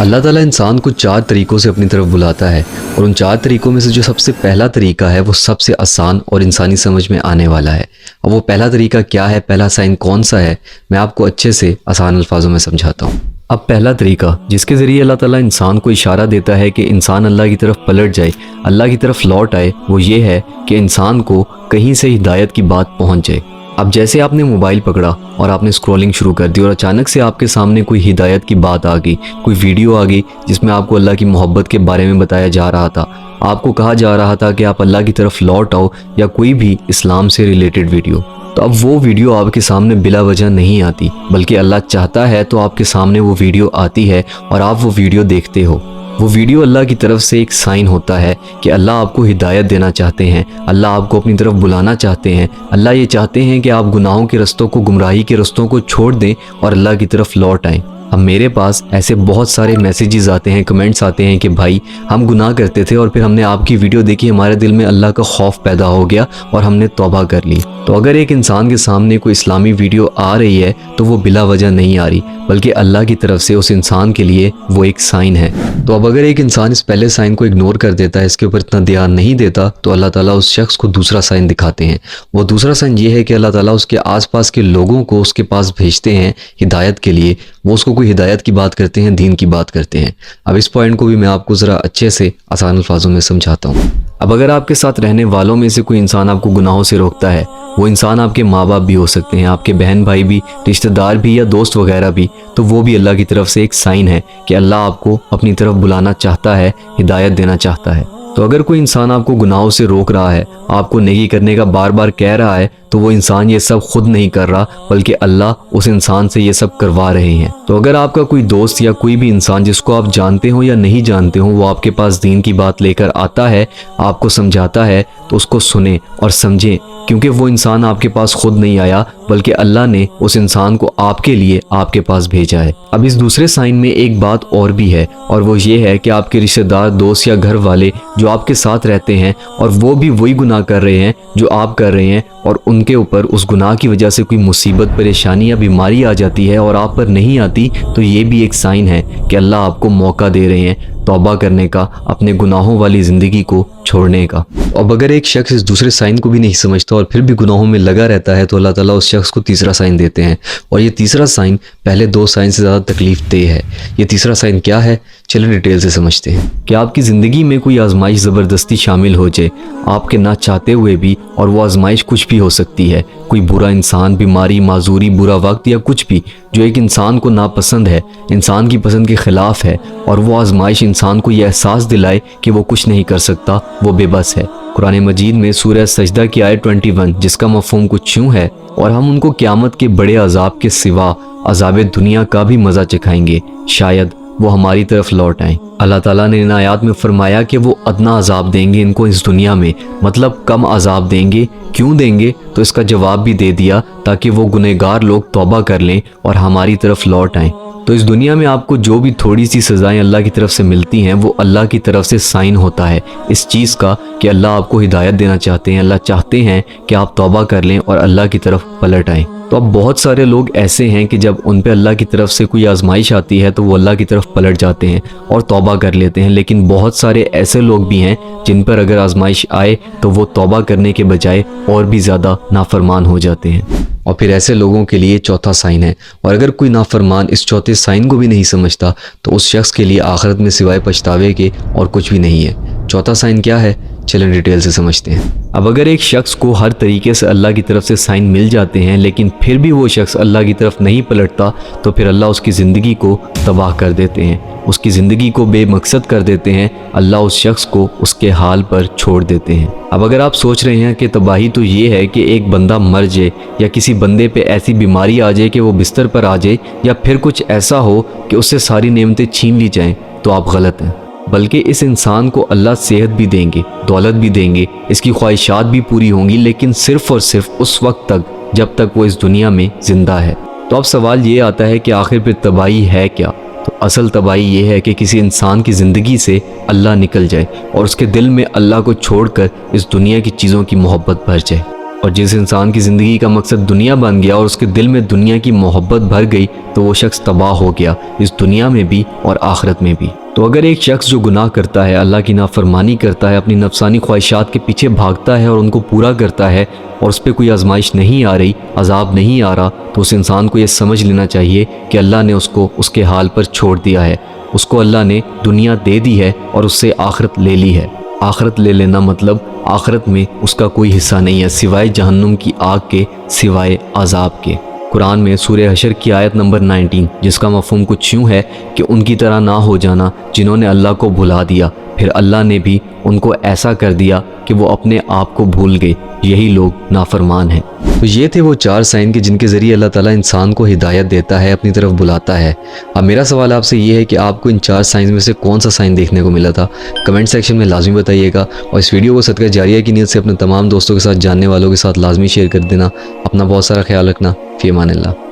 اللہ ताला इंसान को 4 तरीक़ों से अपनी तरफ बुलाता है और उन 4 तरीक़ों में से जो सबसे पहला तरीक़ा है वो सबसे आसान और इंसानी समझ में आने वाला है। और वो पहला तरीक़ा क्या है, पहला साइन कौन सा है, मैं आपको अच्छे से आसान अल्फाजों में समझाता हूँ। अब पहला तरीक़ा जिसके ज़रिए अल्लाह ताला इंसान को इशारा देता है कि इंसान अल्लाह की तरफ पलट जाए, अल्लाह की तरफ लौट आए, वो ये है कि इंसान को कहीं से हिदायत की बात पहुँच जाए। अब जैसे आपने मोबाइल पकड़ा और आपने स्क्रॉलिंग शुरू कर दी और अचानक से आपके सामने कोई हिदायत की बात आ गई, कोई वीडियो आ गई जिसमें आपको अल्लाह की मोहब्बत के बारे में बताया जा रहा था, आपको कहा जा रहा था कि आप अल्लाह की तरफ लौट आओ, या कोई भी इस्लाम से रिलेटेड वीडियो। तो अब वो वीडियो आपके सामने बिला वजह नहीं आती, बल्कि अल्लाह चाहता है तो आपके सामने वो वीडियो आती है और आप वो वीडियो देखते हो। वो वीडियो अल्लाह की तरफ से एक साइन होता है कि अल्लाह आपको हिदायत देना चाहते हैं, अल्लाह आपको अपनी तरफ बुलाना चाहते हैं, अल्लाह ये चाहते हैं कि आप गुनाहों के रस्तों को, गुमराही के रस्तों को छोड़ दें और अल्लाह की तरफ लौट आएं। अब मेरे पास ऐसे बहुत सारे मैसेजेस आते हैं, कमेंट्स आते हैं कि भाई हम गुनाह करते थे और फिर हमने आपकी वीडियो देखी, हमारे दिल में अल्लाह का खौफ पैदा हो गया और हमने तौबा कर ली। तो अगर एक इंसान के सामने कोई इस्लामी वीडियो आ रही है तो वो बिला वजह नहीं आ रही, बल्कि अल्लाह की तरफ से उस इंसान के लिए वो एक साइन है। तो अब अगर एक इंसान इस पहले साइन को इग्नोर कर देता है, इसके ऊपर इतना ध्यान नहीं देता, तो अल्लाह ताला उस शख्स को दूसरा साइन दिखाते हैं। वो दूसरा साइन ये है कि अल्लाह ताला उसके आसपास के लोगों को उसके पास भेजते हैं हिदायत के लिए। वो उसको कोई हिदायत की बात करते हैं, दीन की बात करते हैं। अब इस पॉइंट को भी मैं आपको ज़रा अच्छे से आसान अल्फाजों में समझाता हूँ। अब अगर आपके साथ रहने वालों में से कोई इंसान आपको गुनाहों से रोकता है, वो इंसान आपके माँ बाप भी हो सकते हैं, आपके बहन भाई भी, रिश्तेदार भी, या दोस्त वगैरह भी, तो वो भी अल्लाह की तरफ से एक साइन है कि अल्लाह आपको अपनी तरफ बुलाना चाहता है, हिदायत देना चाहता है। तो अगर कोई इंसान आपको गुनाहों से रोक रहा है, आपको नेकी करने का बार बार कह रहा है, तो वो इंसान ये सब खुद नहीं कर रहा, बल्कि अल्लाह उस इंसान से ये सब करवा रहे हैं। तो अगर आपका कोई दोस्त या कोई भी इंसान जिसको आप जानते हो या नहीं जानते हो, वो आपके पास दीन की बात लेकर आता है, आपको समझाता है, तो उसको सुने और समझें, क्योंकि वो इंसान आपके पास खुद नहीं आया, बल्कि अल्लाह ने उस इंसान को आपके लिए आपके पास भेजा है। अब इस दूसरे साइन में एक बात और भी है, और वो ये है कि आपके रिश्तेदार, दोस्त या घर वाले जो आपके साथ रहते हैं और वो भी वही गुनाह कर रहे हैं जो आप कर रहे हैं, और उनके ऊपर उस गुनाह की वजह से कोई मुसीबत, परेशानी या बीमारी आ जाती है और आप पर नहीं आती, तो ये भी एक साइन है कि अल्लाह आपको मौका दे रहे हैं तौबा करने का, अपने गुनाहों वाली ज़िंदगी को छोड़ने का। अब अगर एक शख्स इस दूसरे साइन को भी नहीं समझता और फिर भी गुनाहों में लगा रहता है, तो अल्लाह ताला उस शख्स को तीसरा साइन देते हैं, और ये तीसरा साइन पहले 2 साइन से ज़्यादा तकलीफ देह है। ये तीसरा साइन क्या है, चलिए डिटेल से समझते हैं। कि आपकी ज़िंदगी में कोई आजमाइश ज़बरदस्ती शामिल हो जाए, आपके ना चाहते हुए भी, और वो आजमाइश कुछ भी हो सकती है, कोई बुरा इंसान, बीमारी, माजूरी, बुरा वक्त, या कुछ भी जो एक इंसान को नापसंद है, इंसान की पसंद के ख़िलाफ़ है, और वो आजमाइश इंसान को यह एहसास दिलाए कि वो कुछ नहीं कर सकता, वो बेबस है। कुरान मजीद में सूरह सजदा की आयत 21, जिसका मफ़हूम कुछ यूँ है, और हम उनको क़यामत के बड़े अजाब के सिवा अजाब दुनिया का भी मज़ा चखाएंगे, शायद वो हमारी तरफ लौट आएँ। अल्लाह ताला ने इन आयात में फरमाया कि वो अदना अजाब देंगे इनको इस दुनिया में, मतलब कम अजाब देंगे। क्यों देंगे, तो इसका जवाब भी दे दिया, ताकि वो गुनहगार लोग तौबा कर लें और हमारी तरफ लौट आएँ। तो इस दुनिया में आपको जो भी थोड़ी सी सज़ाएं अल्लाह की तरफ से मिलती हैं, वो अल्लाह की तरफ से साइन होता है इस चीज़ का कि अल्लाह आपको हिदायत देना चाहते हैं, अल्लाह चाहते हैं कि आप तौबा कर लें और अल्लाह की तरफ पलट आएँ। तो अब बहुत सारे लोग ऐसे हैं कि जब उन पे अल्लाह की तरफ से कोई आजमाइश आती है, तो वो अल्लाह की तरफ पलट जाते हैं और तौबा कर लेते हैं। लेकिन बहुत सारे ऐसे लोग भी हैं जिन पर अगर आजमाइश आए तो वो तौबा करने के बजाय और भी ज़्यादा नाफरमान हो जाते हैं। और फिर ऐसे लोगों के लिए चौथा साइन है, और अगर कोई नाफरमान इस चौथे साइन को भी नहीं समझता, तो उस शख्स के लिए आखिरत में सिवाय पछतावे के और कुछ भी नहीं है। चौथा साइन क्या है, चलें डिटेल से समझते हैं। अब अगर एक शख्स को हर तरीके से अल्लाह की तरफ से साइन मिल जाते हैं, लेकिन फिर भी वो शख्स अल्लाह की तरफ नहीं पलटता, तो फिर अल्लाह उसकी ज़िंदगी को तबाह कर देते हैं, उसकी ज़िंदगी को बेमकसद कर देते हैं। अल्लाह उस शख्स को उसके हाल पर छोड़ देते हैं। अब अगर आप सोच रहे हैं कि तबाही तो ये है कि एक बंदा मर जाए, या किसी बंदे पे ऐसी बीमारी आ जाए कि वो बिस्तर पर आ जाए, या फिर कुछ ऐसा हो कि उससे सारी नेमतें छीन ली जाएं, तो आप गलत हैं। बल्कि इस इंसान को अल्लाह सेहत भी देंगे, दौलत भी देंगे, इसकी ख्वाहिशात भी पूरी होंगी, लेकिन सिर्फ़ और सिर्फ उस वक्त तक जब तक वो इस दुनिया में ज़िंदा है। तो अब सवाल ये आता है कि आखिर फिर तबाही है क्या? तो असल तबाही ये है कि किसी इंसान की ज़िंदगी से अल्लाह निकल जाए और उसके दिल में अल्लाह को छोड़कर इस दुनिया की चीज़ों की मोहब्बत भर जाए। اور جس انسان کی زندگی کا مقصد دنیا بن گیا اور اس کے دل میں دنیا کی محبت بھر گئی تو وہ شخص تباہ ہو گیا، اس دنیا میں بھی اور آخرت میں بھی۔ تو اگر ایک شخص جو گناہ کرتا ہے، اللہ کی نافرمانی کرتا ہے، اپنی نفسانی خواہشات کے پیچھے بھاگتا ہے اور ان کو پورا کرتا ہے اور اس پہ کوئی آزمائش نہیں آ رہی، عذاب نہیں آ رہا، تو اس انسان کو یہ سمجھ لینا چاہیے کہ اللہ نے اس کو اس کے حال پر چھوڑ دیا ہے۔ اس کو اللہ نے دنیا دے دی ہے اور اس سے آخرت لے لی ہے۔ آخرت لے لینا مطلب آخرت میں اس کا کوئی حصہ نہیں ہے سوائے جہنم کی آگ کے، سوائے عذاب کے۔ قرآن میں سورہ حشر کی آیت نمبر 19، جس کا مفہوم کچھ یوں ہے کہ ان کی طرح نہ ہو جانا جنہوں نے اللہ کو بھلا دیا، پھر اللہ نے بھی ان کو ایسا کر دیا کہ وہ اپنے آپ کو بھول گئے، یہی لوگ نافرمان ہیں۔ تو یہ تھے وہ 4 سائن کے جن کے ذریعے اللہ تعالیٰ انسان کو ہدایت دیتا ہے، اپنی طرف بلاتا ہے۔ اب میرا سوال آپ سے یہ ہے کہ آپ کو ان 4 سائنز میں سے کون سا سائن دیکھنے کو ملا تھا؟ کمنٹ سیکشن میں لازمی بتائیے گا، اور اس ویڈیو کو صدقہ جاریہ کی نیت سے اپنے تمام دوستوں کے ساتھ، جاننے والوں کے ساتھ لازمی شیئر کر دینا۔ اپنا بہت سارا خیال رکھنا۔ فی امان اللہ۔